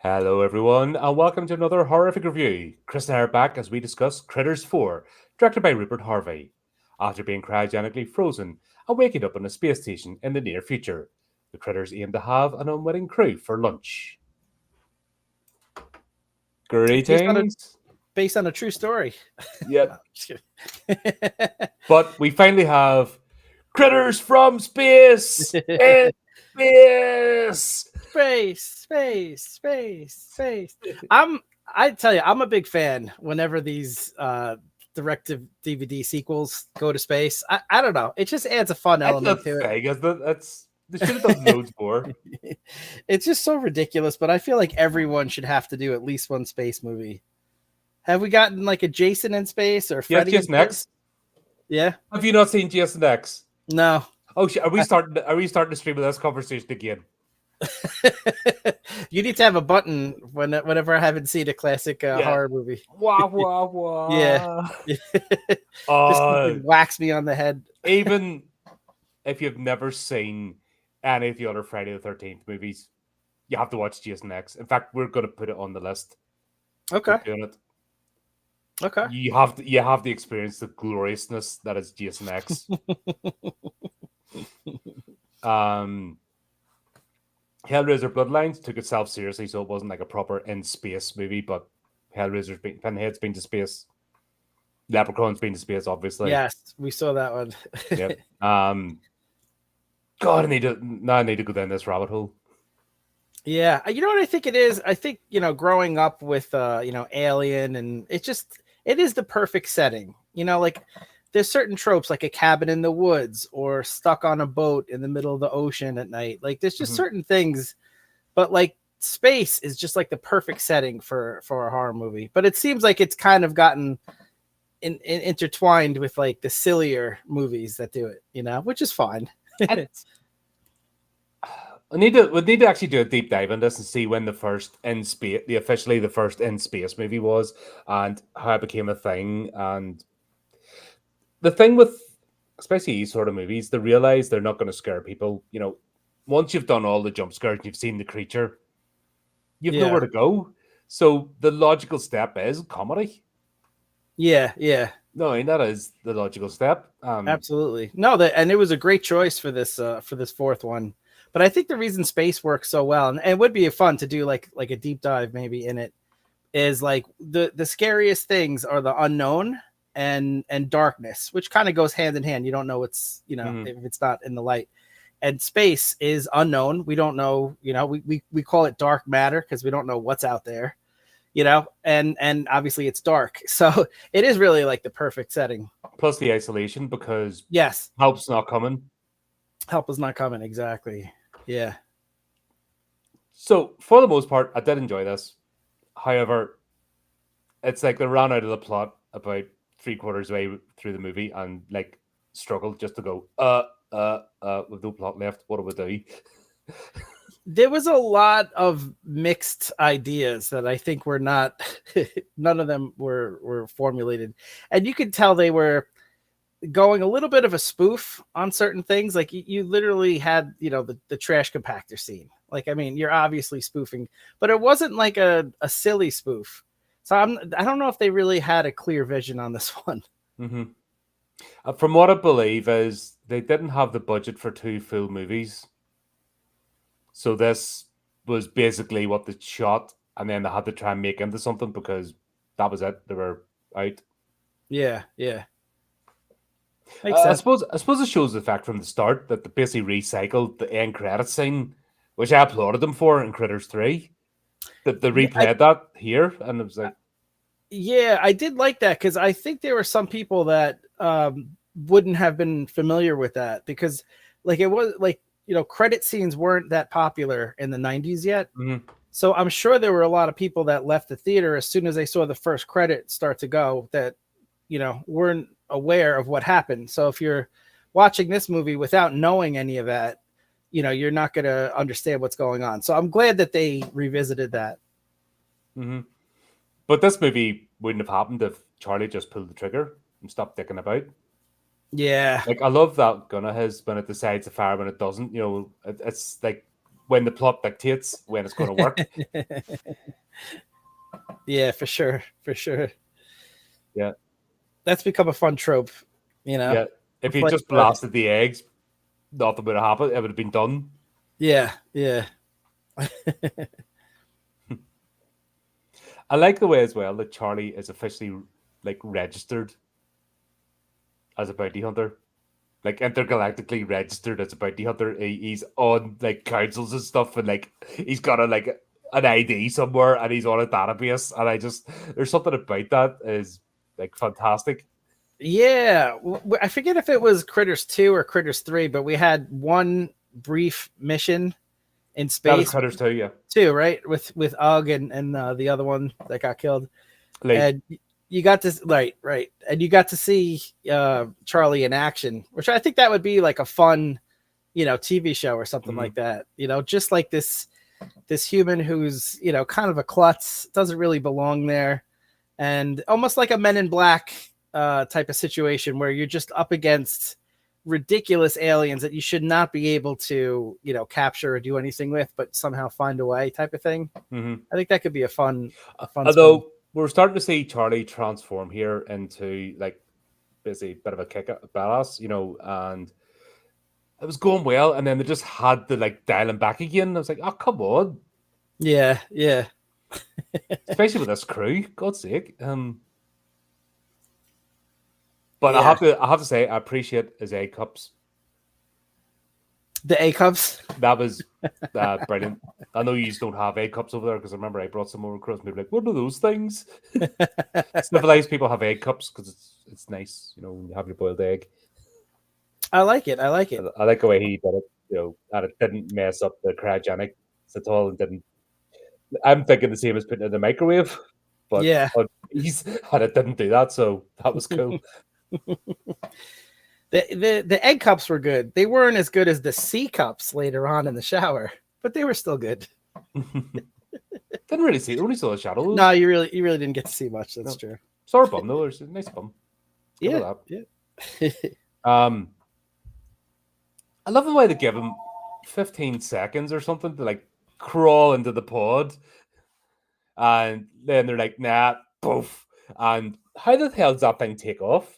Hello, everyone, and welcome to another horrific review. Chris and I are back as we discuss Critters 4, directed by Rupert Harvey. After being cryogenically frozen and waking up on a space station in the near future, the critters aim to have an unwitting crew for lunch. based on a Greetings. based on a true story. No, Yep. I'm just kidding. But we finally have Critters from Space! In space! Space. I tell you, I'm a big fan whenever these directive DVD sequels go to space. I don't know. It just adds a fun That's a element to thing, isn't it? They should have done loads more. it. It's just so ridiculous, but I feel like everyone should have to do at least one space movie. Have we gotten like a Jason in space or Yes, Freddy in Jason X. space? Yeah. Have you not seen Jason X? No. Oh, are we starting? Are we starting to stream this conversation again? You need to have a button whenever I haven't seen a classic horror movie. Wah wah wah. Yeah. Just Uh, wax me on the head. even if you've never seen any of the other Friday the 13th movies, you have to watch Jason X. In fact, we're going to put it on the list. Okay. We're doing it. Okay. You have to experience the gloriousness that is Jason X. Hellraiser Bloodlines took itself seriously, so it wasn't like a proper in space movie, but Pinhead's been to space. Leprechaun's been to space, obviously. Yes, we saw that one. Yep. God, I need to go down this rabbit hole. Yeah, you know what I think it is? I think, growing up with Alien, and it is the perfect setting. Like there's certain tropes like a cabin in the woods or stuck on a boat in the middle of the ocean at night. Like there's just certain things, but like space is just like the perfect setting for a horror movie. But it seems like it's kind of gotten intertwined with like the sillier movies that do it, which is fine. We need to actually do a deep dive on this and see when the first in space movie was and how it became a thing. And the thing with especially these sort of movies, they realize they're not going to scare people. Once you've done all the jump scares and you've seen the creature, you've nowhere to go. So the logical step is comedy. Yeah. No, I mean, that is the logical step. Absolutely. No, and it was a great choice for this fourth one. But I think the reason space works so well, and it would be fun to do like a deep dive maybe in it, is like the scariest things are the unknown and darkness, which kind of goes hand in hand. You don't know if it's not in the light. And space is unknown. We don't know, we call it dark matter because we don't know what's out there, and obviously it's dark. So it is really like the perfect setting. Plus the isolation, because yes, help's not coming. Help is not coming. Exactly. Yeah. So for the most part, I did enjoy this. However, it's like they ran out of the plot about 3/4 way through the movie and like struggled just to go, with no plot left. What do we do? There was a lot of mixed ideas that I think were not, none of them were formulated. And you could tell they were going a little bit of a spoof on certain things. Like you literally had, the trash compactor scene. Like, I mean, you're obviously spoofing, but it wasn't like a silly spoof. So I don't know if they really had a clear vision on this one. Mm-hmm. From what I believe is they didn't have the budget for 2 full movies. So this was basically what they shot, and then they had to try and make into something because that was it. They were out. Yeah. I suppose it shows the fact from the start that they basically recycled the end credit scene, which I applauded them for in Critters 3. That they replayed that here, and it was like, yeah, I did like that because I think there were some people that wouldn't have been familiar with that because, like, it was like credit scenes weren't that popular in the 90s yet. Mm-hmm. So I'm sure there were a lot of people that left the theater as soon as they saw the first credit start to go that weren't aware of what happened. So if you're watching this movie without knowing any of that, you're not going to understand what's going on. So I'm glad that they revisited that. Mm-hmm. But this movie wouldn't have happened if Charlie just pulled the trigger and stopped dicking about. Yeah. Like, I love that gun of his when it decides to fire when it doesn't. It's like when the plot dictates when it's going to work. Yeah, for sure, for sure. Yeah, That's become a fun trope, you know. yeah. If he Like, just blasted the eggs, nothing would have happened. It would have been done. yeah, yeah. I like the way as well that Charlie is officially like registered as a bounty hunter, like intergalactically registered as a bounty hunter. He's on like councils and stuff, and like he's got a like an ID somewhere, and he's on a database. And I just there's something about that is like fantastic. Yeah, I forget if it was Critters 2 or Critters 3, but we had one brief mission in That was space Critters too, yeah. too, right? With Ugg and the other one that got killed. Like And you got to right, and you got to see Charlie in action, which I think that would be like a fun, TV show or something like that. Just like this human who's kind of a klutz, doesn't really belong there, and almost like a Men in Black type of situation where you're just up against ridiculous aliens that you should not be able to capture or do anything with, but somehow find a way type of thing. I think that could be a fun although spin. we're starting to see Charlie transform here into like basically a bit of a kick badass, and it was going well, and then they just had to like dial him back again. I was like, oh come on. Yeah. Especially with this crew, God's sake. But Yeah. I have to say, I appreciate his A cups. The A cups. That was brilliant. I know you don't have A cups over there because I remember I brought some over across. Maybe like, what are those things? Civilized people have egg cups because it's nice, when you have your boiled egg. I like it. I like the way he did it, and it didn't mess up the cryogenics at all. And didn't. I'm thinking the same as putting it in the microwave, but Yeah. and it didn't do that, so that was cool. The egg cups were good. They weren't as good as the C cups later on in the shower, but they were still good. Didn't really see. Only saw the shadows. No, you really didn't get to see much. That's true. Saw a bum though. There's a nice bum. Yeah. I love the way they give him 15 seconds or something to like crawl into the pod, and then they're like, "Nah, poof." And how the hell does that thing take off?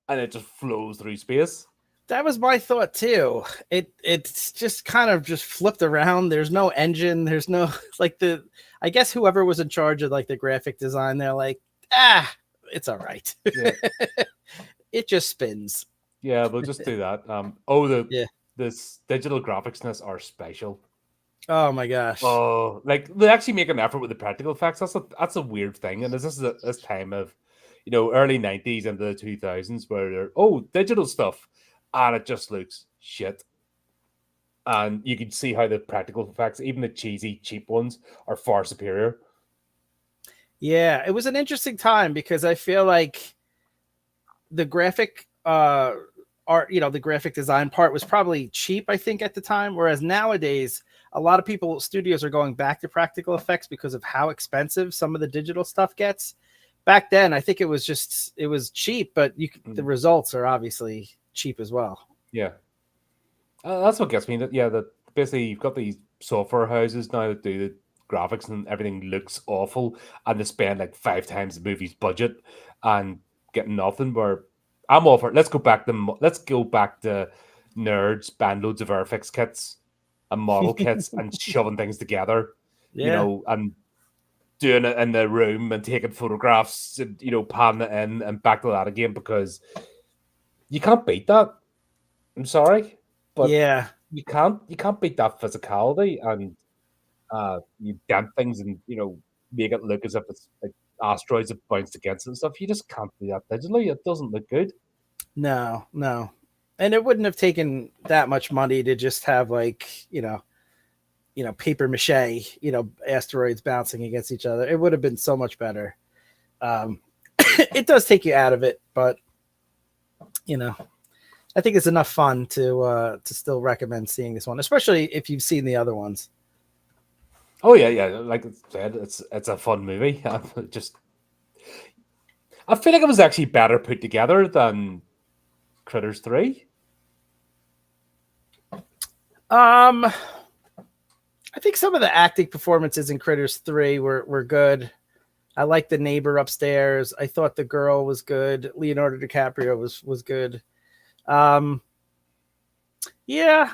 And it just flows through space. That was my thought too. It's just kind of just flipped around. There's no engine. There's no I guess whoever was in charge of like the graphic design, they're like, it's all right. Yeah. It just spins. Yeah, we'll just do that. This digital graphics are special. Oh my gosh. Oh, like they actually make an effort with the practical effects. That's a weird thing, and this is this time of, early 90s into the 2000s where they're digital stuff, and it just looks shit. And you can see how the practical effects, even the cheesy, cheap ones, are far superior. Yeah, it was an interesting time because I feel like the graphic art, the graphic design part was probably cheap, I think, at the time. Whereas nowadays, a lot of studios are going back to practical effects because of how expensive some of the digital stuff gets. Back then, I think it was cheap, but the results are obviously cheap as well. Yeah. That's what gets me. That basically you've got these software houses now that do the graphics and everything looks awful, and they spend like 5 times the movie's budget and getting nothing. Where I'm all for it. Let's go back to nerds buying loads of Airfix kits and model kits and shoving things together, and doing it in the room and taking photographs and panning it in and back to that again, because you can't beat that. I'm sorry. But yeah, you can't beat that physicality, and you dent things and make it look as if it's like asteroids have bounced against it and stuff. You just can't do that digitally. It doesn't look good. No, and it wouldn't have taken that much money to just have paper mache, asteroids bouncing against each other. It would have been so much better. It does take you out of it, but I think it's enough fun to still recommend seeing this one, especially if you've seen the other ones. Oh yeah. Like I said, it's a fun movie. I feel like it was actually better put together than Critters 3. I think some of the acting performances in Critters 3 were good. I liked the neighbor upstairs. I thought the girl was good. Leonardo DiCaprio was good. Yeah,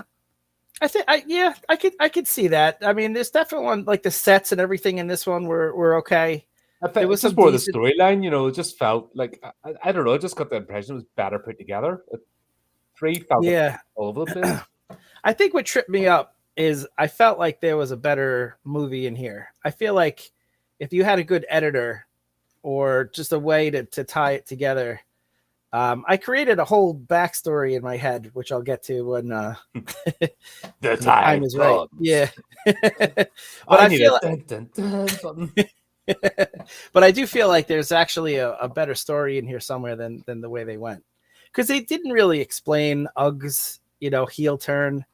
I could see that. I mean, there's definitely one, like the sets and everything in this one were okay. I There think was it's just some more the decent. storyline, it just felt like I don't know, I just got the impression it was better put together. Three felt a bit Yeah, all over the place. I think what tripped me up is I felt like there was a better movie in here. I feel like if you had a good editor or just a way to tie it together. I created a whole backstory in my head, which I'll get to when The the time time is right. comes. Yeah, but I I need a feel, dun, dun, dun button. but I do feel like there's actually a better story in here somewhere than the way they went, because they didn't really explain Ugg's heel turn.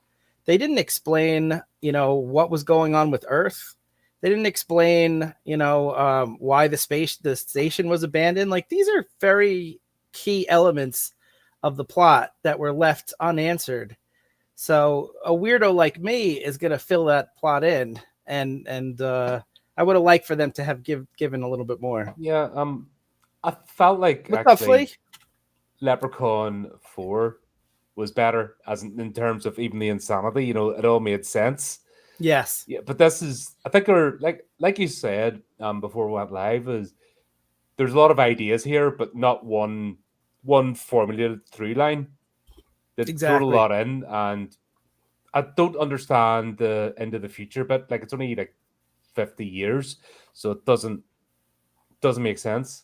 They didn't explain what was going on with Earth. They didn't explain why the station was abandoned. Like, these are very key elements of the plot that were left unanswered. So a weirdo like me is going to fill that plot in, and I would have liked for them to have given a little bit more. Yeah, I felt like What's up, actually Flea? Leprechaun 4 was better as in terms of even the insanity, it all made sense. Yes, Yeah, but this is I think are like you said before we went live is there's a lot of ideas here, but not one formulated through line. They throw a exactly. lot in, and I don't understand the into the future bit. Like it's only like 50 years, so it doesn't make sense.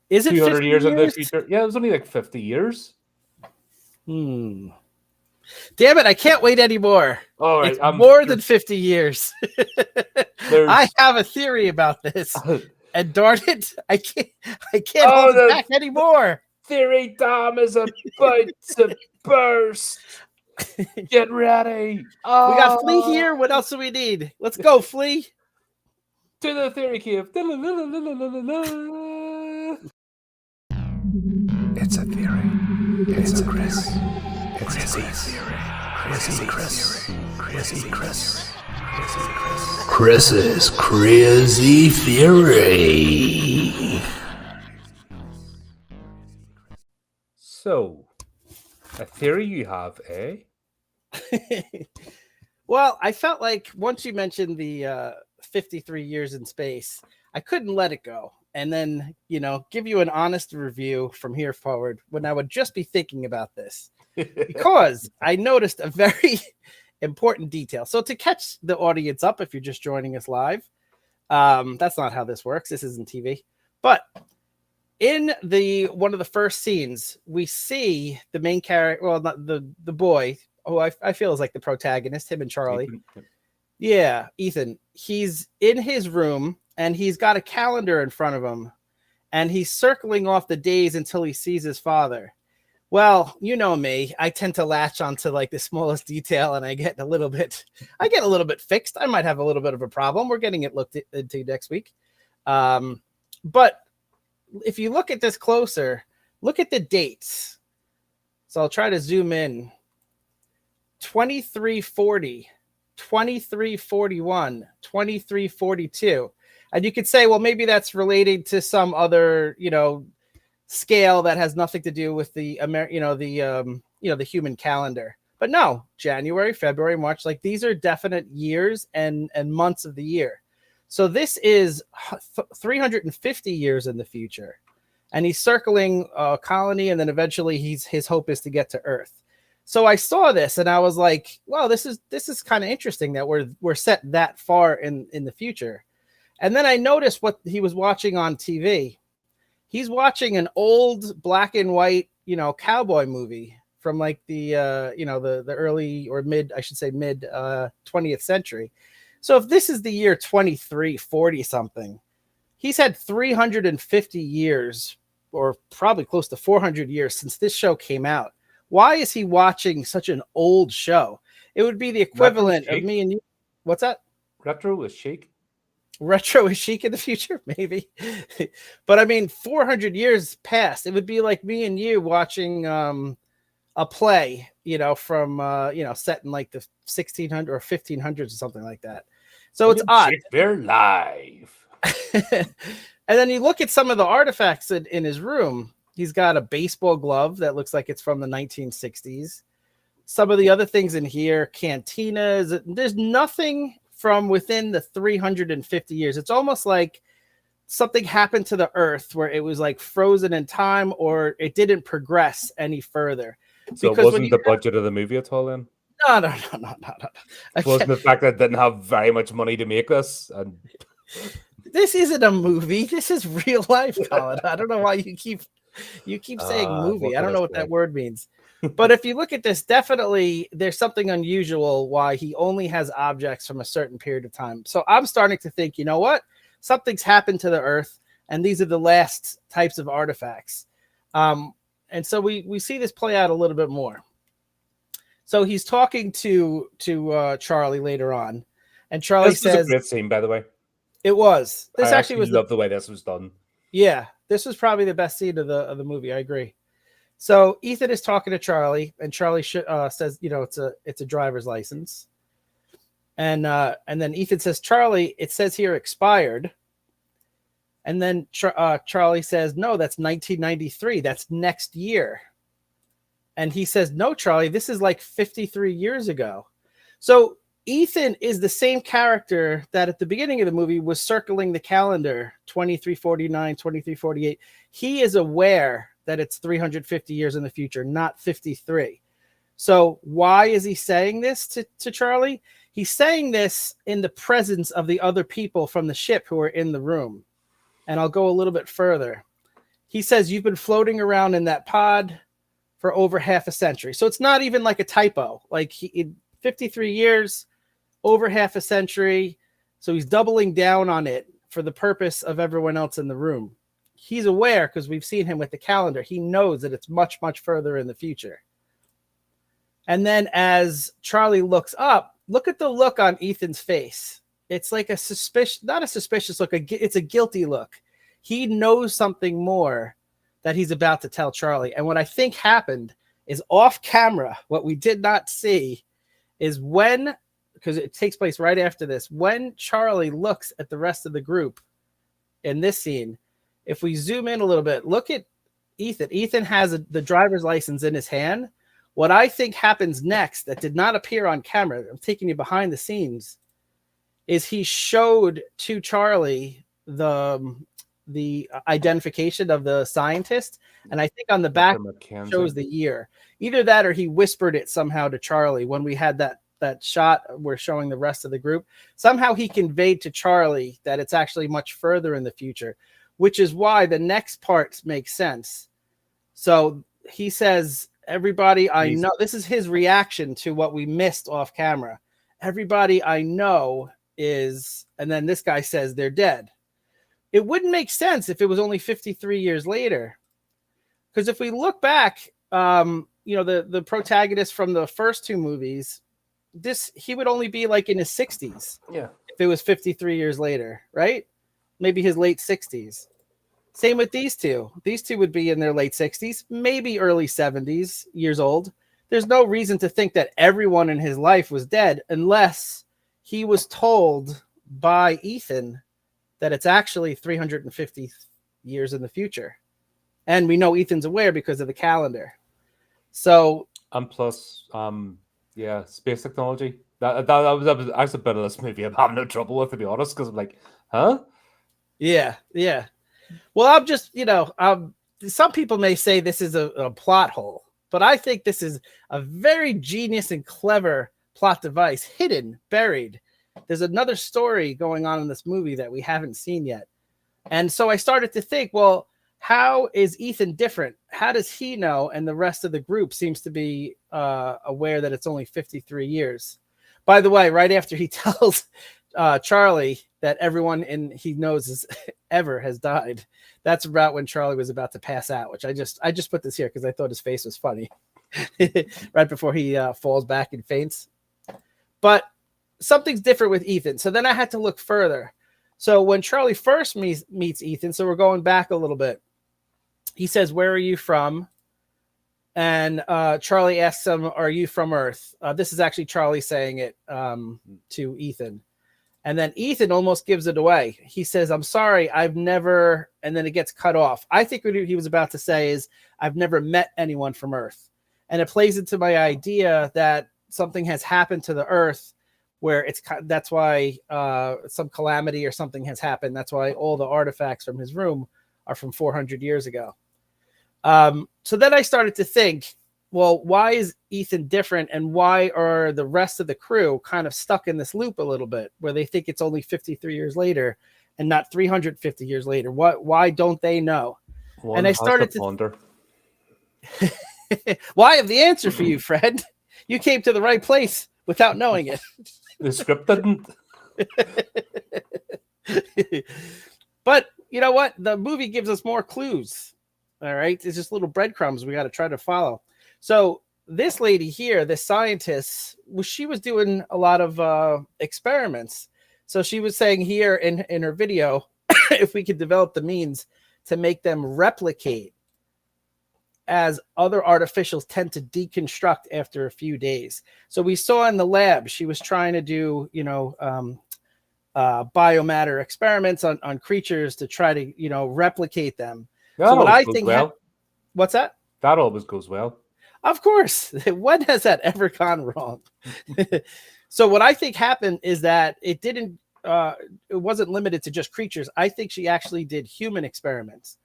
Is it 200 50 years into the years? future. Yeah, it was only like 50 years. Hmm. Damn it, I can't wait anymore. All right, It's more than there's 50 years. I there's have a theory about this. And darn it, I can't oh, hold it the back anymore. theory dam is about to burst. Get ready. We got Flea Oh, here. What else do we need? Let's go, Flea. to the theory cave. It's a theory. It's a Chris. It's a theory. Chrissy Chris. Chrissy Chris. Chris's crazy theory. So, a theory you have, eh? Well, I felt like once you mentioned the 53 years in space, I couldn't let it go. And then, give you an honest review from here forward when I would just be thinking about this. Because I noticed a very important detail. So to catch the audience up, if you're just joining us live, that's not how this works. This isn't TV. But in one of the first scenes, we see the main character, well, not the boy, who I feel is like the protagonist, him and Charlie. Yeah, Ethan. He's in his room and he's got a calendar in front of him and he's circling off the days until he sees his father. Well, you know me, I tend to latch onto like the smallest detail and I get a little bit fixed. I might have a little bit of a problem. We're getting it looked into next week. But if you look at this closer, look at the dates. So I'll try to zoom in. 2340, 2341, 2342. And you could say, well, maybe that's related to some other, scale that has nothing to do with the the human calendar. But no, January, February, March, like these are definite years and months of the year. So this is 350 years in the future. And he's circling a colony, and then eventually his hope is to get to Earth. So I saw this and I was like, well, this is kind of interesting that we're set that far in the future. And then I noticed what he was watching on TV. He's watching an old black and white, cowboy movie from like the the early or mid 20th century. So if this is the year 2340 something, he's had 350 years or probably close to 400 years since this show came out. Why is he watching such an old show? It would be the equivalent of me and you. What's that? Retro is chic. Retro is chic in the future, maybe. But I mean, 400 years past, it would be like me and you watching a play, from set in like the 1600 or 1500s or something like that. So it's odd. Shakespeare live. And then you look at some of the artifacts in his room. He's got a baseball glove that looks like it's from the 1960s. Some of the other things in here, cantinas, there's nothing from within the 350 years. It's almost like something happened to the earth where it was like frozen in time, or it didn't progress any further. So it wasn't the budget of the movie at all then? No. It wasn't the fact that it didn't have very much money to make this? And this isn't a movie. This is real life, Colin. I don't know why you keep saying movie. I don't know what that word means. But if you look at this, definitely there's something unusual why he only has objects from a certain period of time. So I'm starting to think, you know what? Something's happened to the earth, and these are the last types of artifacts. And so we see this play out a little bit more. So he's talking to Charlie later on, and Charlie says, "This was a great scene, by the way." It was. This I actually was love the way this was done. Yeah, this was probably the best scene of the movie. I agree. So Ethan is talking to Charlie, and Charlie says, it's a driver's license, and then Ethan says, Charlie, it says here expired, and then Charlie says, no, that's 1993. That's next year. And he says, no, Charlie, this is like 53 years ago. So Ethan is the same character that at the beginning of the movie was circling the calendar, 2349, 2348. He is aware that it's 350 years in the future, not 53. So why is he saying this to Charlie? He's saying this in the presence of the other people from the ship who are in the room. And I'll go a little bit further. He says, you've been floating around in that pod for over half a century. So it's not even like a typo. Like 53 years, over half a century. So he's doubling down on it for the purpose of everyone else in the room. He's aware, because we've seen him with the calendar. He knows that it's much, much further in the future. And then as Charlie looks up, look at the look on Ethan's face. It's like a not a suspicious look. It's a guilty look. He knows something more that he's about to tell Charlie. And what I think happened is off camera, what we did not see is because it takes place right after this, when Charlie looks at the rest of the group in this scene, if we zoom in a little bit, look at Ethan. Ethan has the driver's license in his hand. What I think happens next that did not appear on camera, I'm taking you behind the scenes, is he showed to Charlie the identification of the scientist. And I think on the back shows the year. Either that or he whispered it somehow to Charlie when we had that shot we're showing the rest of the group. Somehow he conveyed to Charlie that it's actually much further in the future, which is why the next part makes sense. So he says, everybody I know, this is his reaction to what we missed off camera. Everybody I know is, and then this guy says they're dead. It wouldn't make sense if it was only 53 years later. Because if we look back, the protagonist from the first two movies, he would only be like in his 60s. Yeah. If it was 53 years later, right? Maybe his late 60s. Same with these two. These two would be in their late 60s, maybe early 70s years old. There's no reason to think that everyone in his life was dead unless he was told by Ethan that it's actually 350 years in the future. And we know Ethan's aware because of the calendar. So, and plus, space technology. That was a bit of this movie I'm having no trouble with, to be honest, because I'm like, huh? Yeah. Well, I'm just, some people may say this is a plot hole, but I think this is a very genius and clever plot device, hidden, buried. There's another story going on in this movie that we haven't seen yet. And so I started to think, well, how is Ethan different? How does he know? And the rest of the group seems to be aware that it's only 53 years. By the way, right after he tells Charlie that everyone he knows has died, that's about when Charlie was about to pass out, which I just put this here because I thought his face was funny right before he falls back and faints. But something's different with Ethan. So then I had to look further. So when Charlie first meets Ethan, so we're going back a little bit, he says, where are you from? And Charlie asks him, "Are you from Earth?" This is actually Charlie saying it to Ethan. And then Ethan almost gives it away. He says, "I'm sorry, I've never," and then it gets cut off. I think what he was about to say is, "I've never met anyone from Earth." And it plays into my idea that something has happened to the Earth where that's why some calamity or something has happened. That's why all the artifacts from his room are from 400 years ago. So then I started to think, well, why is Ethan different, and why are the rest of the crew kind of stuck in this loop a little bit where they think it's only 53 years later and not 350 years later? Why don't they know? And I started to ponder. Well, I have the answer for you, Fred. You came to the right place without knowing it. The script didn't. But you know what? The movie gives us more clues. All right. It's just little breadcrumbs we got to try to follow. So this lady here, the scientist, she was doing a lot of experiments. So she was saying here in her video, if we could develop the means to make them replicate as other artificials tend to deconstruct after a few days. So we saw in the lab, she was trying to do, biomatter experiments on creatures to try to, replicate them. That so what I goes think, well. What's that? That always goes well. Of course. When has that ever gone wrong? So what I think happened is that it wasn't limited to just creatures. I think she actually did human experiments.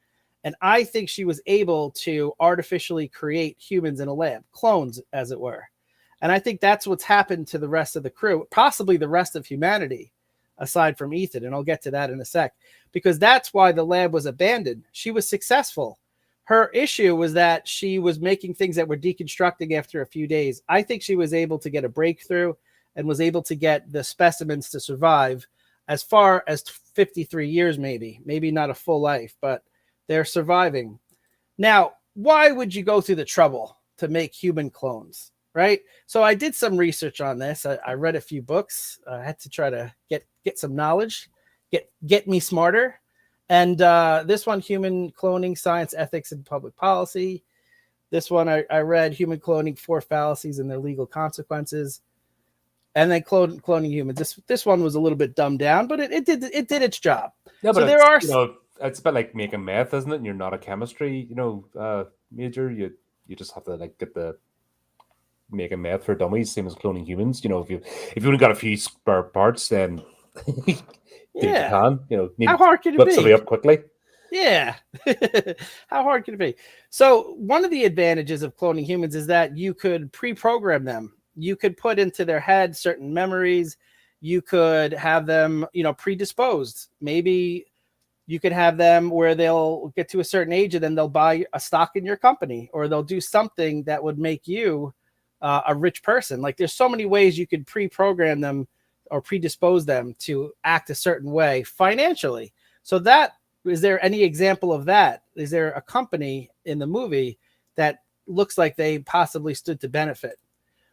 And I think she was able to artificially create humans in a lab, clones, as it were. And I think that's what's happened to the rest of the crew, possibly the rest of humanity, aside from Ethan. And I'll get to that in a sec, because that's why the lab was abandoned. She was successful. Her issue was that she was making things that were deconstructing after a few days. I think she was able to get a breakthrough and was able to get the specimens to survive as far as 53 years, maybe not a full life, but they're surviving. Now, why would you go through the trouble to make human clones, right? So I did some research on this. I read a few books. I had to try to get some knowledge, get me smarter. And this one, Human Cloning, Science, Ethics, and Public Policy. This one, I read Human Cloning, 4 Fallacies and Their Legal Consequences. And then cloning humans. This one was a little bit dumbed down, but it did its job. Yeah, but so there are... it's a bit like making meth, isn't it? And you're not a chemistry, major. You just have to get the making meth for dummies, same as cloning humans. If you only got a few spare parts, then yeah, you can. How hard can it be? Somebody up quickly. Yeah. How hard can it be? So one of the advantages of cloning humans is that you could pre-program them. You could put into their head certain memories. You could have them, predisposed. Maybe you could have them where they'll get to a certain age and then they'll buy a stock in your company, or they'll do something that would make you a rich person. Like, there's so many ways you could pre-program them or predispose them to act a certain way financially. So is there any example of that? Is there a company in the movie that looks like they possibly stood to benefit?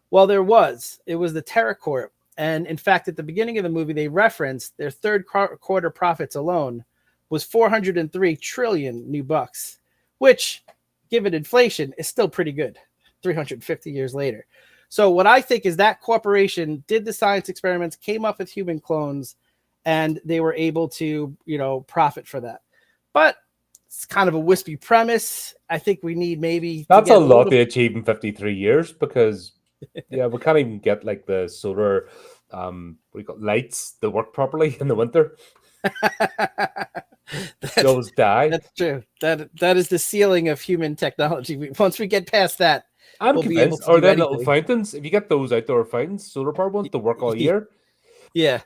Well, there was. It was the TerraCorp. And in fact, at the beginning of the movie, they referenced their third quarter profits alone was 403 trillion new bucks, which, given inflation, is still pretty good 350 years later. So what I think is that corporation did the science experiments, came up with human clones, and they were able to, profit for that. But it's kind of a wispy premise. I think we need maybe... That's a lot to achieve in 53 years, because, we can't even get the solar lights to work properly in the winter. Those die. That's true. That is the ceiling of human technology. Once we get past that, I'm convinced. Or then little fountains. If you get those outdoor fountains, solar power ones, to work all year. Yeah.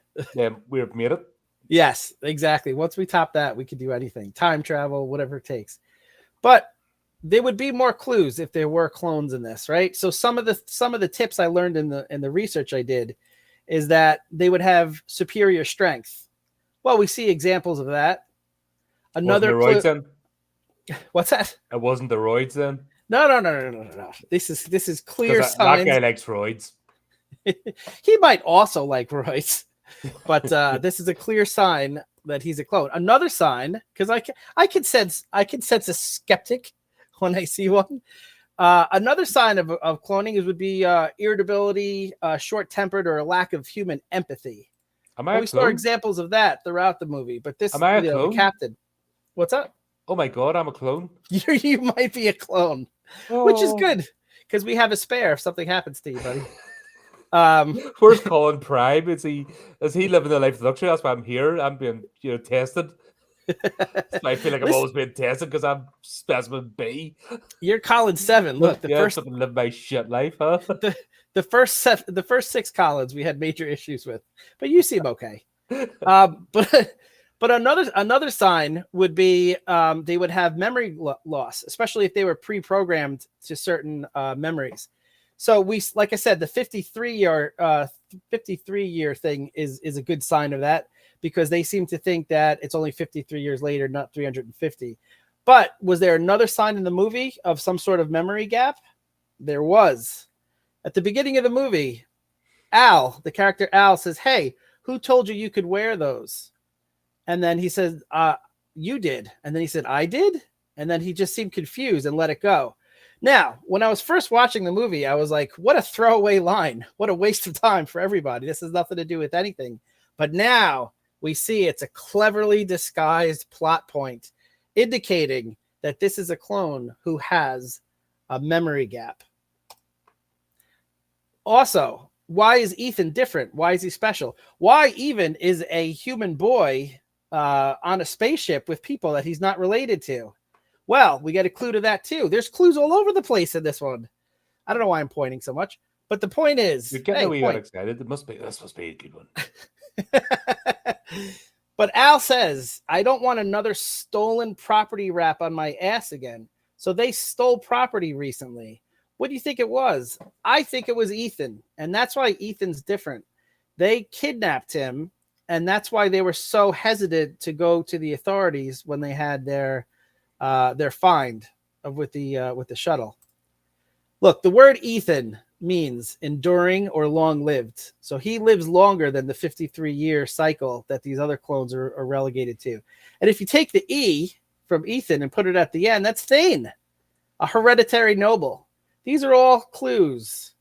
We've made it. Yes, exactly. Once we top that, we could do anything. Time travel, whatever it takes. But there would be more clues if there were clones in this, right? So some of the tips I learned in the research I did is that they would have superior strength. Well, we see examples of that. Another roids then? What's that? It wasn't the roids then? No. This is clear signs. That guy likes roids. He might also like roids, but this is a clear sign that he's a clone. Another sign, because I can sense a skeptic when I see one. Another sign of cloning would be irritability, short-tempered, or a lack of human empathy. Am I And a we saw clone? examples of that throughout the movie. But this, Am I a the clone? captain. What's up? Oh my god, I'm a clone. You might be a clone, which is good because we have a spare if something happens to you, buddy. Where's Colin Prime? Is he living the life of luxury? That's why I'm here. I'm being tested. I feel like I'm always being tested because I'm specimen B. You're Colin 7. Look, live my shit life, huh? the first 6 Collins we had major issues with, but you seem okay. But another sign would be they would have memory loss, especially if they were pre-programmed to certain memories. So like I said, the 53 year thing is a good sign of that, because they seem to think that it's only 53 years later, not 350. But was there another sign in the movie of some sort of memory gap? There was. At the beginning of the movie, the character Al says, "Hey, who told you could wear those?" And then he said, "You did." And then he said, "I did?" And then he just seemed confused and let it go. Now, when I was first watching the movie, I was like, what a throwaway line. What a waste of time for everybody. This has nothing to do with anything. But now we see it's a cleverly disguised plot point indicating that this is a clone who has a memory gap. Also, why is Ethan different? Why is he special? Why even is a human boy on a spaceship with people that he's not related to? Well, we get a clue to that too. There's clues all over the place in this one. I don't know why I'm pointing so much, but the point is, you're getting a wee bit excited. This must be a good one. But Al says, "I don't want another stolen property rap on my ass again." So they stole property recently. What do you think it was? I think it was Ethan, and that's why Ethan's different. They kidnapped him, and that's why they were so hesitant to go to the authorities when they had their find with the shuttle. Look, the word Ethan means enduring or long-lived. So he lives longer than the 53-year cycle that these other clones are relegated to. And if you take the E from Ethan and put it at the end, that's Thane, a hereditary noble. These are all clues.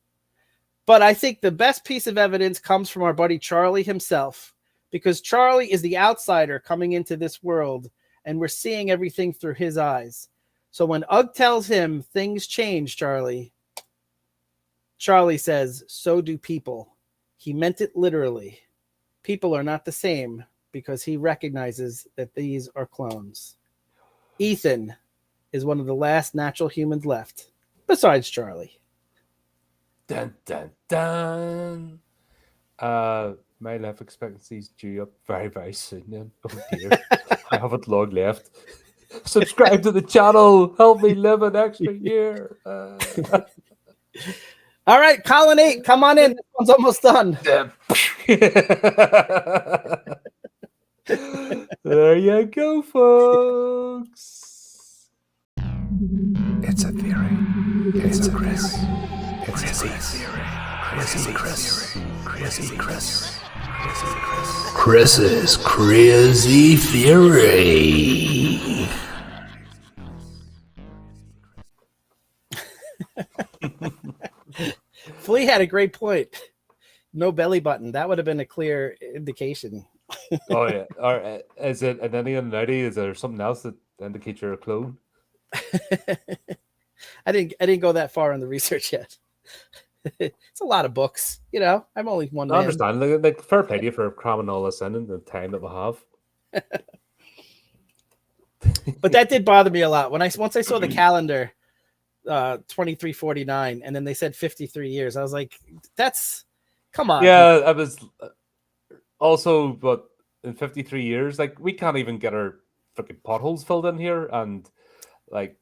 But I think the best piece of evidence comes from our buddy Charlie himself, because Charlie is the outsider coming into this world, and we're seeing everything through his eyes. So when Ugg tells him things change, Charlie says, "So do people." He meant it literally. People are not the same, because he recognizes that these are clones. Ethan is one of the last natural humans left, besides Charlie. Dun, dun, dun. My life expectancy is due up very, very soon then. Oh dear. I haven't long left. Subscribe to the channel. Help me live an extra year. All right, Colin 8, come on in. This one's almost done. There you go, folks. It's a theory. It's a Chris. It's a theory. Chris. Chris's crazy theory. Flea had a great point. No belly button. That would have been a clear indication. Oh yeah. Or is it an any naughty? Is there something else that indicates you're a clone? I didn't go that far in the research yet. It's a lot of books, I'm only one man. I understand. Like fair play to you for cramming all this in the time that we have. But that did bother me a lot once I saw the calendar, 2349, and then they said 53 years. I was like, come on. Yeah, I was also, but in 53 years, like we can't even get our freaking potholes filled in here, and like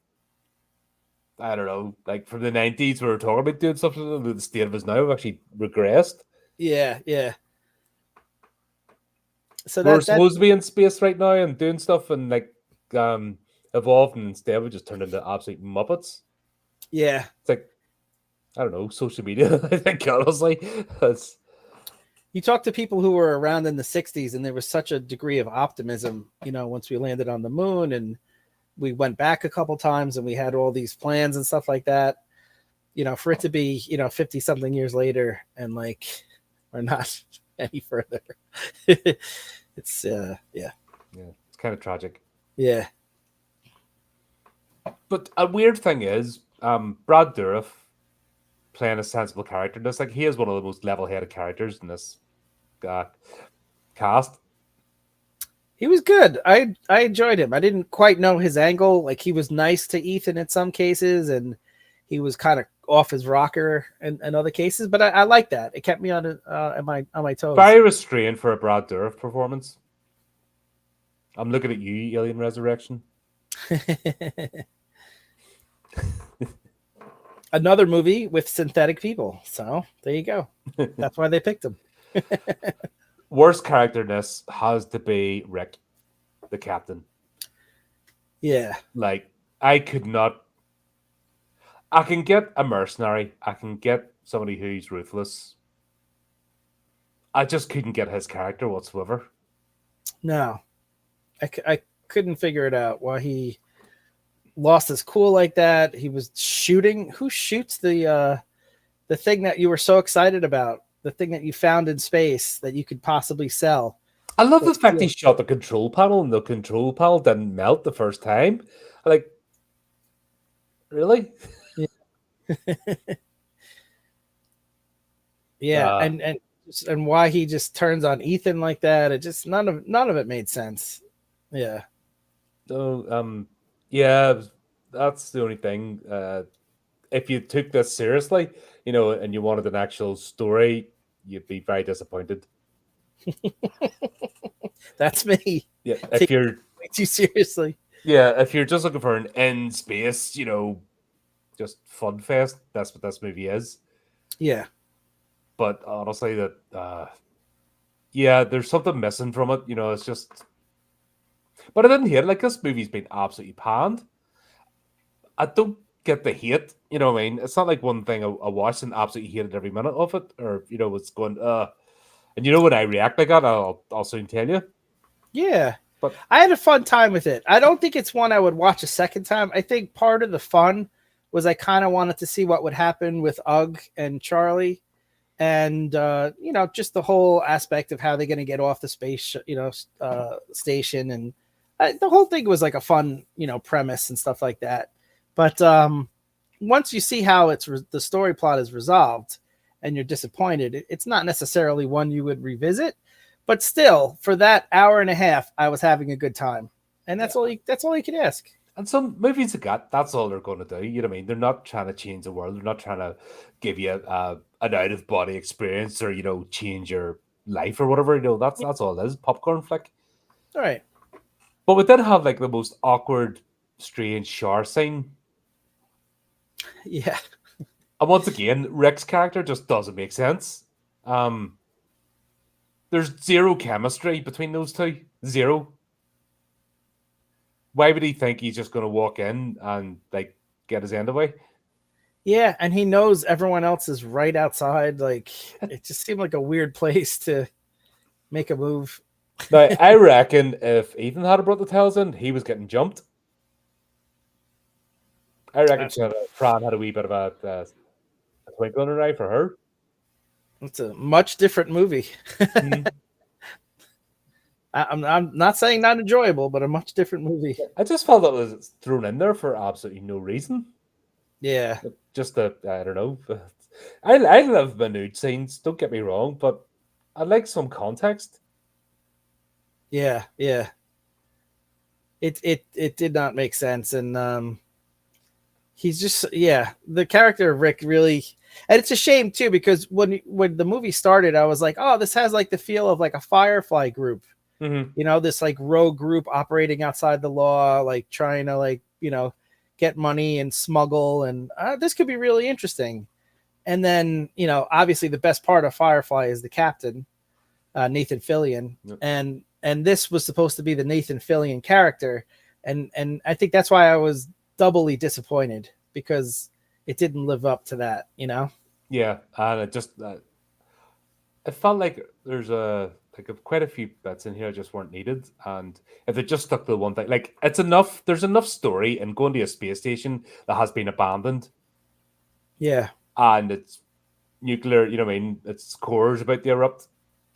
I don't know, like from the 90s we were talking about doing something. The state of us now have actually regressed. Yeah. So we're supposed to be in space right now and doing stuff and like evolved, and instead we just turned into absolute muppets. Yeah, it's like I don't know, social media. I think honestly, you talk to people who were around in the 60s, and there was such a degree of optimism. Once we landed on the moon and we went back a couple times and we had all these plans and stuff like that. for it to be 50 something years later and like we're not any further. It's Yeah, it's kind of tragic. yeah. But a weird thing is, Brad Dourif playing a sensible character. This like he is one of the most level-headed characters in this uh, cast. He was good. I enjoyed him. I didn't quite know his angle. Like he was nice to Ethan in some cases, and he was kind of off his rocker in other cases. But I like that. It kept me on my toes. Very restrained for a Brad Dourif performance. I'm looking at you, Alien Resurrection. Another movie with synthetic people. So there you go. That's why they picked him. Worst character in this has to be Rick, the captain. Yeah. Like, I could not. I can get a mercenary. I can get somebody who's ruthless. I just couldn't get his character whatsoever. No. I couldn't figure it out why he lost his cool like that. He was shooting. Who shoots the thing that you were so excited about? The thing that you found in space that you could possibly sell. I love the fact he shot the control panel and the control panel didn't melt the first time. Like, really? Yeah, and why he just turns on Ethan like that? It just none of it made sense. Yeah. So, yeah, that's the only thing. If you took this seriously, and you wanted an actual story, you'd be very disappointed. That's me. Yeah, if you're way too seriously. Yeah, if you're just looking for an in space, just fun fest, that's what this movie is. Yeah. But honestly, there's something missing from it. It's just. But I didn't hate it. Like, this movie's been absolutely panned. I don't get the hate. You know what I mean? It's not like one thing I watched and absolutely hated every minute of it, or it's going. And when I react like that, I'll soon tell you. Yeah. But I had a fun time with it. I don't think it's one I would watch a second time. I think part of the fun was I kind of wanted to see what would happen with Ugg and Charlie, and just the whole aspect of how they're going to get off the space, station, and the whole thing was like a fun, premise and stuff like that. But once you see how the story plot is resolved, and you're disappointed, it's not necessarily one you would revisit. But still, for that hour and a half, I was having a good time, and that's all you can ask. And some movies that's all they're going to do. You know what I mean? They're not trying to change the world. They're not trying to give you an out of body experience or change your life or whatever. That's all it is. Popcorn flick. All right. But we did have like the most awkward, strange shower scene. Yeah. And once again, Rick's character just doesn't make sense. There's zero chemistry between those two. Zero. Why would he think he's just going to walk in and like get his end away? Yeah, and he knows everyone else is right outside. Like, it just seemed like a weird place to make a move. Now, I reckon if Ethan had brought the tails in, he was getting jumped. I reckon Fran had a wee bit of a twinkle in her eye for her. It's a much different movie. Mm-hmm. I'm not saying not enjoyable, but a much different movie. I just felt that was thrown in there for absolutely no reason. Yeah. Just I don't know. I love the nude scenes, don't get me wrong, but I like some context. Yeah. It did not make sense. And he's just, the character of Rick really, and it's a shame too, because when the movie started, I was like, oh, this has like the feel of like a Firefly group. Mm-hmm. This like rogue group operating outside the law, like trying to like, get money and smuggle. And this could be really interesting. And then, obviously the best part of Firefly is the captain, Nathan Fillion. Yep. And this was supposed to be the Nathan Fillion character. And I think that's why I was doubly disappointed, because it didn't live up to that, Yeah, and it just it felt like there's quite a few bits in here just weren't needed, and if they just stuck to the one thing, like it's enough. There's enough story in going to a space station that has been abandoned. Yeah. and it's nuclear. You know what I mean? Its core is about to erupt,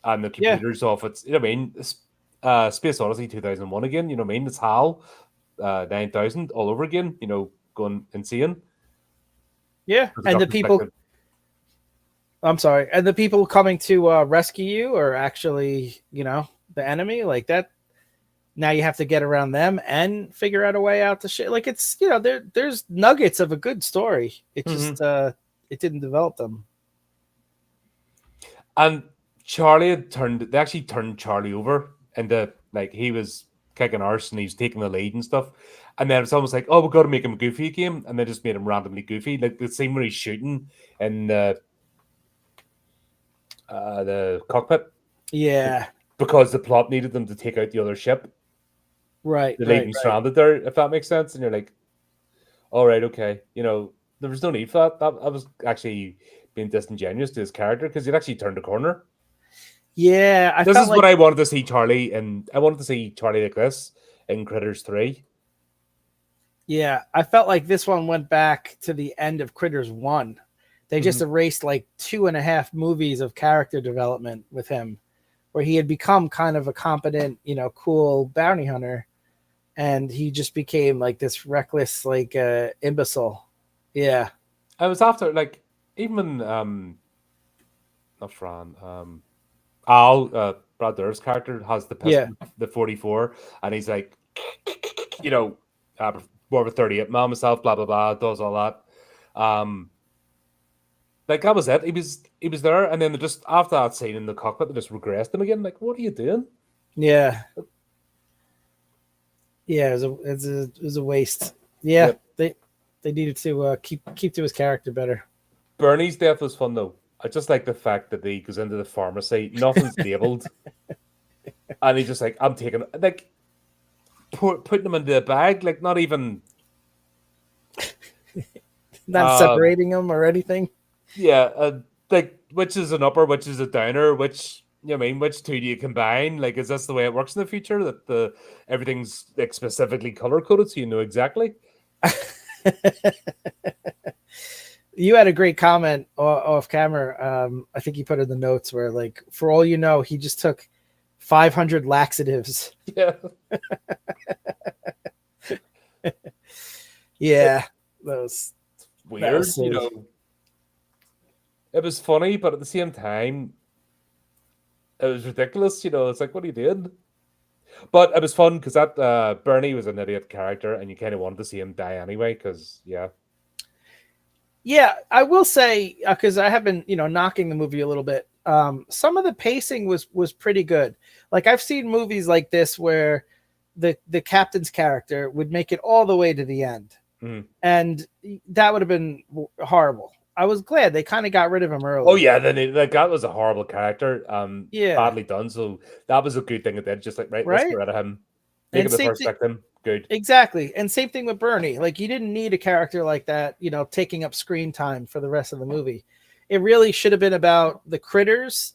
and the Yeah. computer's off. It's you know what I mean? Space Odyssey 2001 again. You know what I mean? It's HAL 9000 all over again. You know, going insane. Yeah. Because it And got the people, conflicted. I'm sorry, and the people coming to rescue you are actually, the enemy. Like that. Now you have to get around them and figure out a way out to shit. Like it's, there's nuggets of a good story. It just, it didn't develop them. And Charlie had turned. They actually turned Charlie over into like he was kicking arse and he was taking the lead and stuff. And then it's almost like, oh, we've got to make him goofy again, and they just made him randomly goofy, like the scene where he's shooting in the cockpit Yeah. because the plot needed them to take out the other ship. Right. They leave him Right. stranded there, if that makes sense. And you're like, all right, okay, there was no need for that. That was actually being disingenuous to his character because he'd actually turned a corner. Yeah. I This felt is like, what I wanted to see Charlie, and I wanted to see Charlie like this in Critters 3. yeah, I felt like this one went back to the end of Critters 1. They just erased like 2.5 movies of character development with him, where he had become kind of a competent, cool bounty hunter, and he just became like this reckless, like imbecile. Yeah. I was after like even when not Fran Al Brad Dourif's character has the Yeah. pistol, the 44, and he's like, more of a 38 man myself, blah blah blah, does all that. Like that was it. He was there, and then they just after that scene in the cockpit, they just regressed him again. Like, what are you doing? Yeah. Yeah, it was a waste. Yeah, Yep. they needed to keep to his character better. Bernie's death was fun though. I just like the fact that he goes into the pharmacy, nothing's labeled, and he's just like, I'm taking like putting him into a bag, like not even Not separating them or anything. yeah, like which is an upper, which is a downer, which which two do you combine? Like, is this the way it works in the future that the everything's like specifically color coded so you know exactly? You had a great comment off camera. I think you put in the notes where, like, for all you know, he just took 500 laxatives. Yeah. Yeah, that was Weird, silly. It was funny, but at the same time, it was ridiculous. It's like, what he did. But it was fun because that Bernie was an idiot character, and you kind of wanted to see him die anyway. Because Yeah, I will say, because I have been, knocking the movie a little bit. Some of the pacing was pretty good. Like I've seen movies like this where the captain's character would make it all the way to the end, and that would have been horrible. I was glad they kind of got rid of him early. oh yeah, then that was a horrible character. Yeah. Badly done. So that was a good thing it did. Just like let's Right? get rid of him. Make And him the same first thing- victim. Good. Exactly. And same thing with Bernie. Like you didn't need a character like that, taking up screen time for the rest of the movie. It really should have been about the critters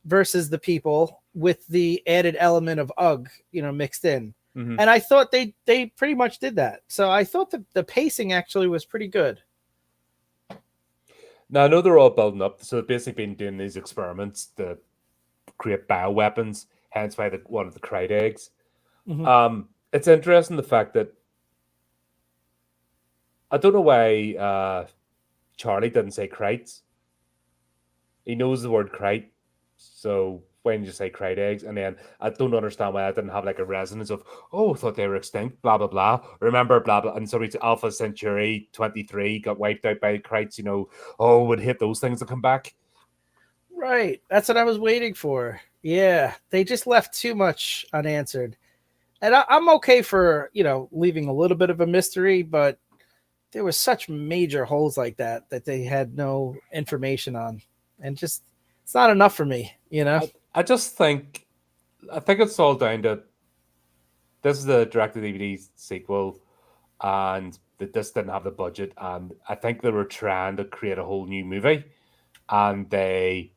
versus the people with the added element of Ugg, mixed in. And I thought they pretty much did that. So I thought the pacing actually was pretty good. Now I know they're all building up, so they've basically been doing these experiments to create bioweapons. Hence why one of the crate eggs. It's interesting the fact that I don't know why Charlie didn't say krites. He knows the word krite, so when you say crate eggs, and then I don't understand why I didn't have like a resonance of, oh, I thought they were extinct, blah blah blah. Remember, blah blah, and somebody Alpha Centauri 23 got wiped out by krites. Oh, would hit those things to come back. Right. That's what I was waiting for. Yeah, they just left too much unanswered. And I'm okay for, leaving a little bit of a mystery, but there was such major holes like that they had no information on. And just, it's not enough for me, I just think, it's all down to this is the direct-to-DVD sequel, and this didn't have the budget, and I think they were trying to create a whole new movie, and they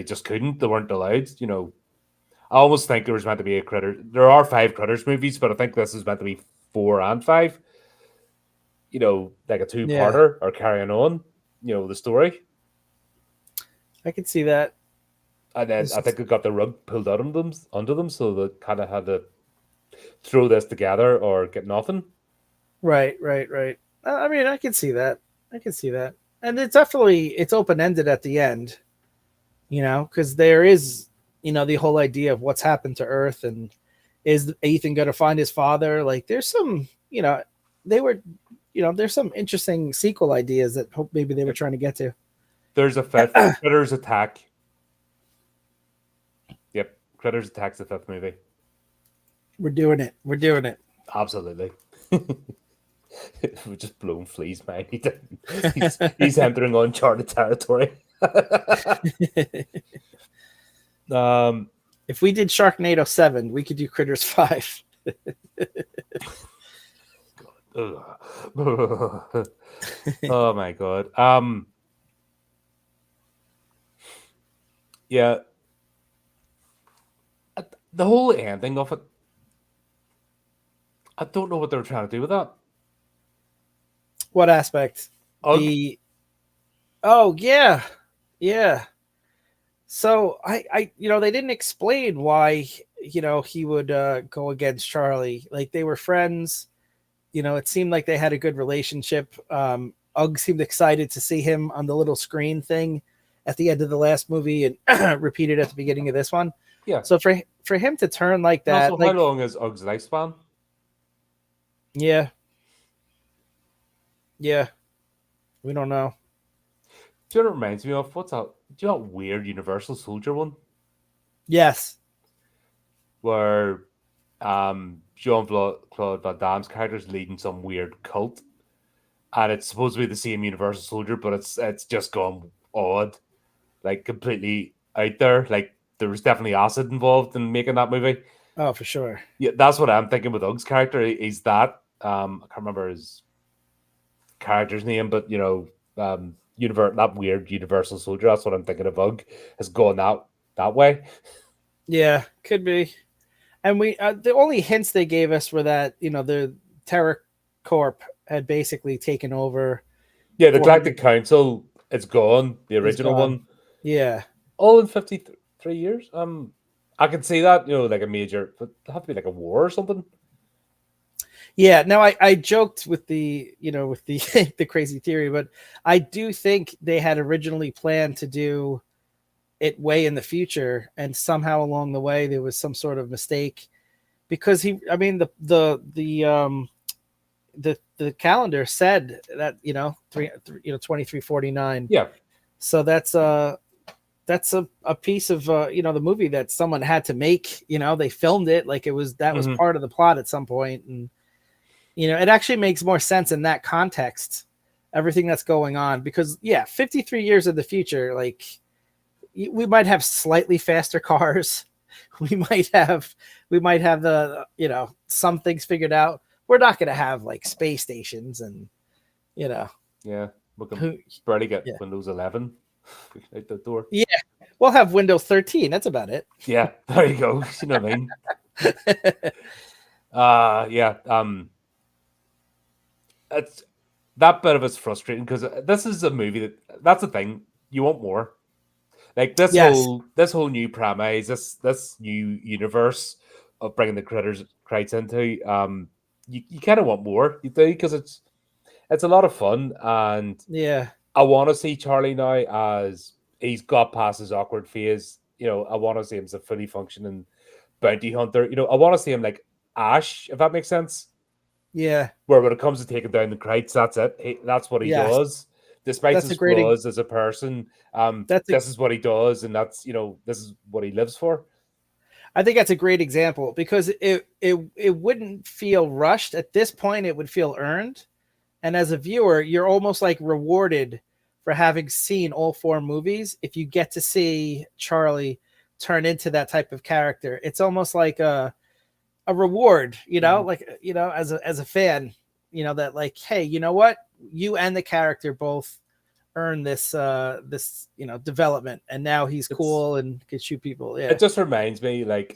just couldn't. They weren't allowed. I almost think there was meant to be a Critter. There are 5 Critters movies, but I think this is meant to be 4 and 5. like a Yeah, two-parter or carrying on, the story. I can see that. And then It's I just- think it got the rug pulled out of them under them, so they kind of had to throw this together or get nothing. right, right, right. I mean, I can see that. I can see that, and it's open ended at the end. Because there is, the whole idea of what's happened to Earth, and is Ethan going to find his father? Like, there's some, they were, there's some interesting sequel ideas that hope maybe they were trying to get to. There's a fifth. Critters Attack. Yep, Critters Attack's the fifth movie. We're doing it. We're doing it. Absolutely. We're just blowing fleas, man. He's entering uncharted territory. um, If we did Sharknado 7, we could do Critters 5. oh my god. Yeah. The whole ending of it, I don't know what they were trying to do with that. What aspect? Ugh. Oh, yeah. Yeah. So they didn't explain why, he would go against Charlie. Like, they were friends. It seemed like they had a good relationship. Ugg seemed excited to see him on the little screen thing at the end of the last movie and repeated at the beginning of this one. Yeah. So for him to turn like that, Also, how long is Ugg's lifespan? Yeah. Yeah. We don't know. Do you know what it reminds me of? What's that? Do you know that weird Universal Soldier one? Yes. Where Jean-Claude Van Damme's character is leading some weird cult. And it's supposed to be the same Universal Soldier, but it's just gone odd. Like, completely out there. Like, there was definitely acid involved in making that movie. Oh, for sure. Yeah, that's what I'm thinking with Ugg's character. He's that. I can't remember his character's name, but that weird Universal Soldier. That's what I'm thinking of. Ugg has gone that way. Yeah, could be. And we the only hints they gave us were that the Terra Corp had basically taken over. Yeah, the Galactic Council is gone. The original one. Yeah. All in 53 years. I can see that. Like a major, but it have to be like a war or something. Yeah, now I joked with the with the the crazy theory, but I do think they had originally planned to do it way in the future, and somehow along the way there was some sort of mistake, because the calendar said that 2349. Yeah. So that's a piece of the movie that someone had to make. They filmed it like was part of the plot at some point, and it actually makes more sense in that context, everything that's going on, because 53 years in the future, like, we might have slightly faster cars. We might have the, some things figured out. We're not going to have like space stations and, Yeah. We can barely get Yeah. Windows 11 out the door. Yeah. We'll have Windows 13. That's about it. Yeah. There you go. You know what I mean? Yeah. It's that bit of it's frustrating because this is a movie that's the thing. You want more. Like this whole new premise, this new universe of bringing the crites into, you kind of want more, you do, because it's a lot of fun, and Yeah. I want to see Charlie now as he's got past his awkward phase. I want to see him as a fully functioning bounty hunter. I want to see him like Ash, if that makes sense. Yeah. Where when it comes to taking down the crites, that's it. That's what he does. Despite his flaws as a person, this is what he does, and that's this is what he lives for. I think that's a great example, because it wouldn't feel rushed at this point. It would feel earned, and as a viewer, you're almost like rewarded for having seen all 4 movies. If you get to see Charlie turn into that type of character, it's almost like a reward, like as a fan, that like, hey, you know what? You and the character both earn this development, and now he's cool and can shoot people. Yeah, it just reminds me, like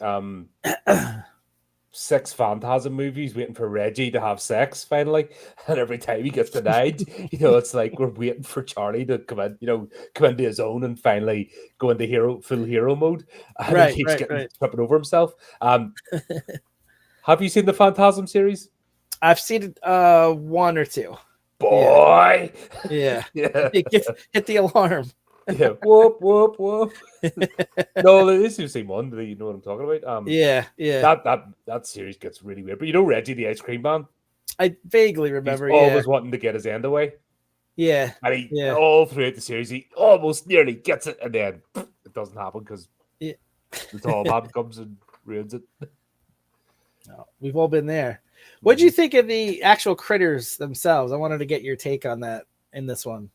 6 Phantasm movies waiting for Reggie to have sex finally, and every time he gets denied, it's like we're waiting for Charlie to come in, come into his own and finally go into full hero mode, and he keeps getting tripping over himself. Have you seen the Phantasm series? I've seen it, one or two. Boy, yeah. yeah. Hit the alarm. Yeah, whoop whoop whoop. No, at least you've seen one. You know what I'm talking about. Yeah. That series gets really weird. But Reggie the ice cream man. I vaguely remember. He's always wanting to get his end away. Yeah, and all throughout the series, he almost nearly gets it, and then it doesn't happen because the tall man comes and ruins it. No, we've all been there. What do you think of the actual critters themselves? I wanted to get your take on that in this one.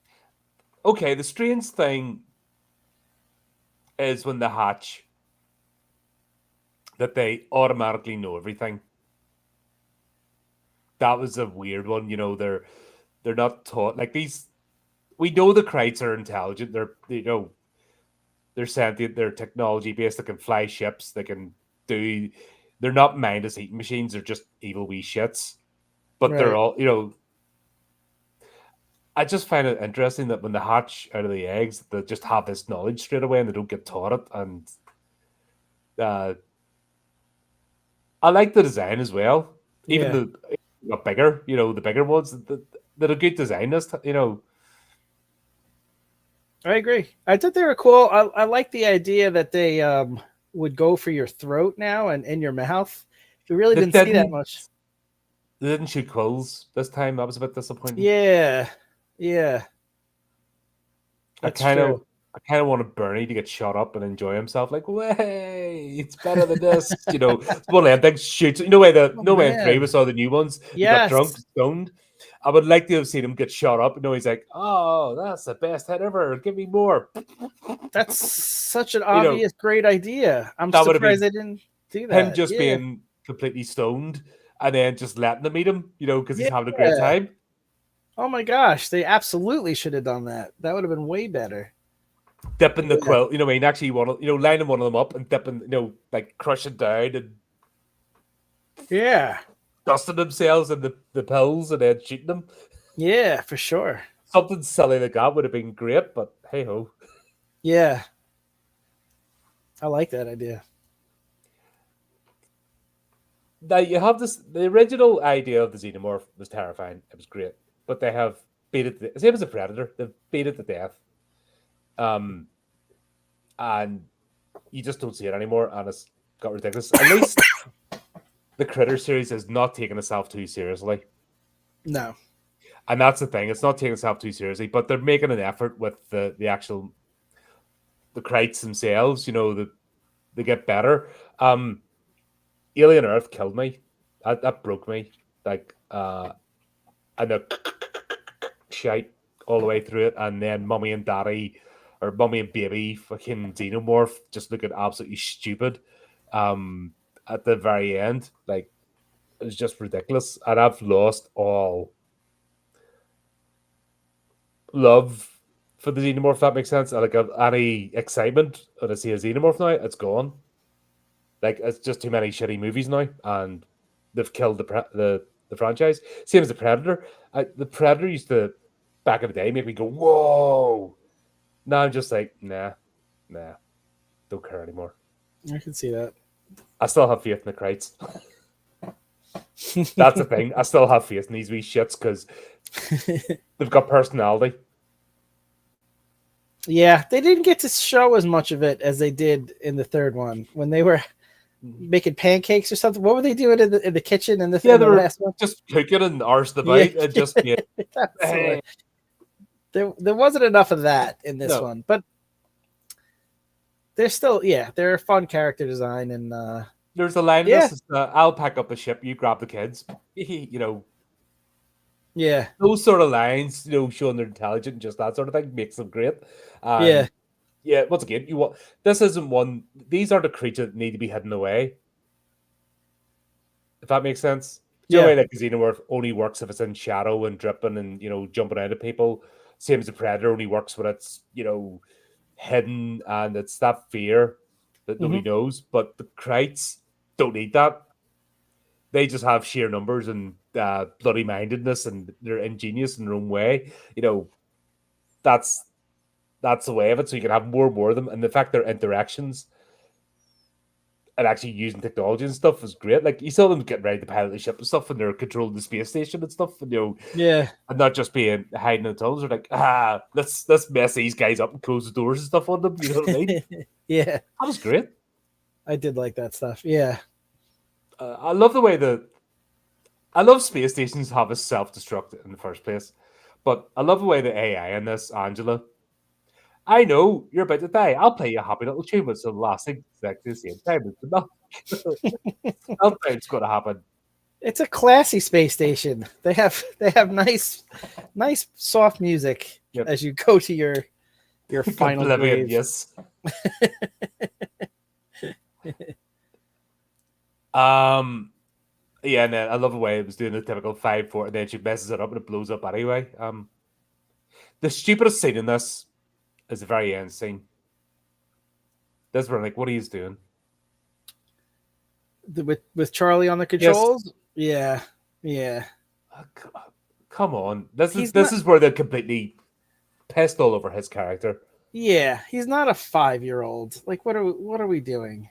Okay, the strange thing is when they hatch that they automatically know everything. That was a weird one. They're not taught like these. We know the Krites are intelligent. They're sentient. They're technology based. They can fly ships. They can do. They're not mindless eating machines. They're just evil wee shits. But they're all I just find it interesting that when they hatch out of the eggs, they just have this knowledge straight away and they don't get taught it. And I like the design as well. Even the bigger, the bigger ones, they're a good design. I agree. I thought they were cool. I like the idea that they would go for your throat now and in your mouth. We really didn't see that much. They didn't shoot quills this time. I was a bit disappointed. Yeah. I kind of wanted Bernie to get shot up and enjoy himself. Like, way, it's better than this. It's one of them things shoots. Way in 3 we saw the new ones. He got drunk, stoned. I would like to have seen him get shot up. He's like, oh, that's the best hit ever. Give me more. That's such an obvious, great idea. I'm surprised they didn't do that. Him just being completely stoned and then just letting them eat him, because he's having a great time. Oh my gosh, they absolutely should have done that. That would have been way better. Dipping the quilt, and actually lining one of them up and dipping, like crushing down and dusting themselves in the pills and then shooting them. Yeah, for sure. Something silly like that would have been great, but hey ho. Yeah. I like that idea. Now you have the original idea of the xenomorph was terrifying. It was great. But they have beat it the same as a predator. They've beat it to death. And you just don't see it anymore, and it's got ridiculous. At least the Critter series is not taking itself too seriously. No. And that's the thing. It's not taking itself too seriously, but they're making an effort with the actual the Krites themselves, they get better. Alien Earth killed me. That broke me. Like and the shite all the way through it, and then Mummy and Daddy or Mummy and Baby fucking Xenomorph just looking absolutely stupid at the very end. Like, it was just ridiculous, and I've lost all love for the Xenomorph, if that makes sense. Like, any excitement when I see a Xenomorph now, it's gone. Like, it's just too many shitty movies now, and they've killed the franchise. Same as the Predator. The Predator used to, back in the day, make me go, whoa. Now I'm just like, nah, don't care anymore. I can see that. I still have faith in the Krites. That's the thing. I still have faith in these wee shits because they've got personality. Yeah, they didn't get to show as much of it as they did in the third one when they were making pancakes or something. What were they doing in the kitchen in the they were last one? Just cooking and arse the bite and just there wasn't enough of that in this one, but they're still they're a fun character design. And there's a line this is, I'll pack up the ship, you grab the kids. Those sort of lines, showing they're intelligent and just that sort of thing makes them great. Once again, this isn't one. These are the creatures that need to be hidden away. If that makes sense. The way that Xenomorph only works if it's in shadow and dripping and jumping out at people. Same as the Predator only works when it's hidden and it's that fear that nobody knows. But the Krites don't need that. they just have sheer numbers and bloody mindedness, and they're ingenious in their own way. That's the way of it. So you can have more and more of them, and the fact their interactions and actually using technology and stuff is great. Like you saw them getting ready to pilot the ship and stuff, and they're controlling the space station and stuff, and Yeah. and not just being hiding in the tunnels. They're like, let's mess these guys up and close the doors and stuff on them. You know what I mean? Yeah. That was great. I did like that stuff. Yeah. I love the way I love space stations have a self-destruct in the first place, but I love the way the AI in this, Angela. I know you're about to die. I'll play you a happy little tune, but it's the last thing exactly the same time. It's not. Sometimes going to happen. It's a classy space station. They have nice soft music Yep. as you go to your final Oblivion, grave. yes. Yeah, and then I love the way it was doing the typical 5-4, and then she messes it up and it blows up anyway. The stupidest scene in this is the very end scene. This where I'm like, what are you doing? With Charlie on the controls. Yeah. Come on, this He's is where they're completely pissed all over his character. Yeah, he's not a 5-year-old. Like, what are we doing?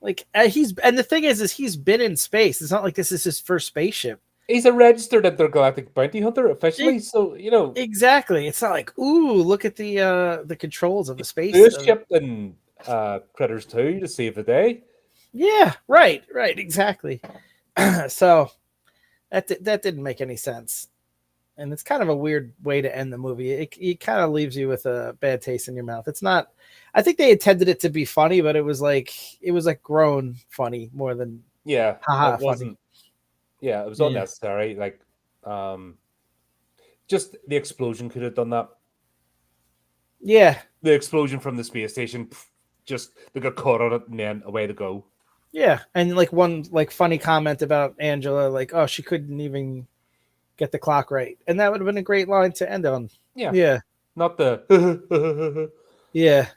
Like and the thing is he's been in space. It's not like this is his first spaceship. He's a registered intergalactic bounty hunter officially, so Exactly. It's not like, ooh, look at the controls of the space ship and Critters 2 to save the day. Yeah, right, exactly. So that didn't make any sense, and it's kind of a weird way to end the movie. It kind of leaves you with a bad taste in your mouth. It's not. I think they intended it to be funny, but it was like grown funny more than haha it wasn't. funny. Yeah, it was unnecessary. Like, just the explosion could have done that. Yeah, the explosion from the space station, just they got caught on it and then away to go. Yeah, and like one funny comment about Angela, like, oh, she couldn't even get the clock right, and that would have been a great line to end on. Yeah, not the yeah.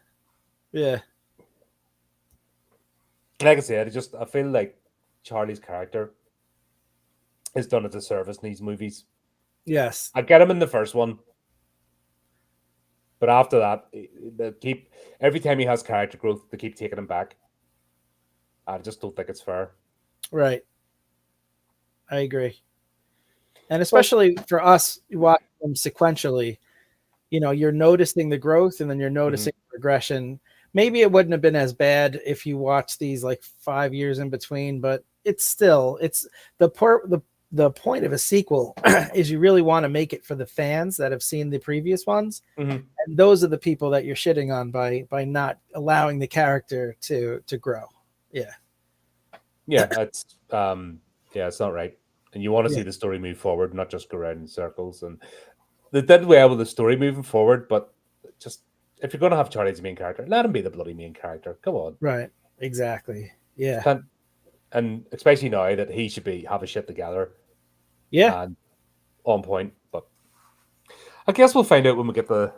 Like I said, I feel like Charlie's character is done a disservice in these movies. Yes, I get him in the first one, but after that, every time he has character growth, they keep taking him back. I just don't think it's fair. Right. I agree. And especially for us watching them sequentially, you're noticing the growth and then you're noticing progression. Maybe it wouldn't have been as bad if you watched these like 5 years in between, but it's the point of a sequel is you really want to make it for the fans that have seen the previous ones. Mm-hmm. And those are the people that you're shitting on by not allowing the character to grow. Yeah, it's it's not right. And you want to see the story move forward, not just go around in circles. And they did well with the story moving forward, but just if you're going to have Charlie as the main character, let him be the bloody main character. Come on. Right. Exactly. Yeah. And especially now that he should have his shit together. Yeah. And on point. But I guess we'll find out when we get the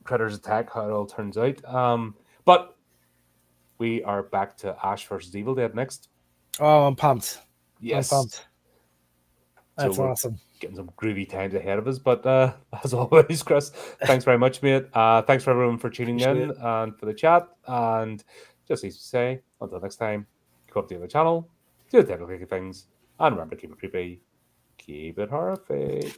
Critters attack, how it all turns out. But we are back to Ash versus Evil Dead next. Oh, I'm pumped. Yes. I'm pumped. That's so awesome. Getting some groovy times ahead of us. But as always, Chris, thanks very much, mate. Thanks for everyone for tuning in and for the chat. And just as to say, until next time, go up to the other channel, do the technical things, and remember to keep it creepy, keep it horrific.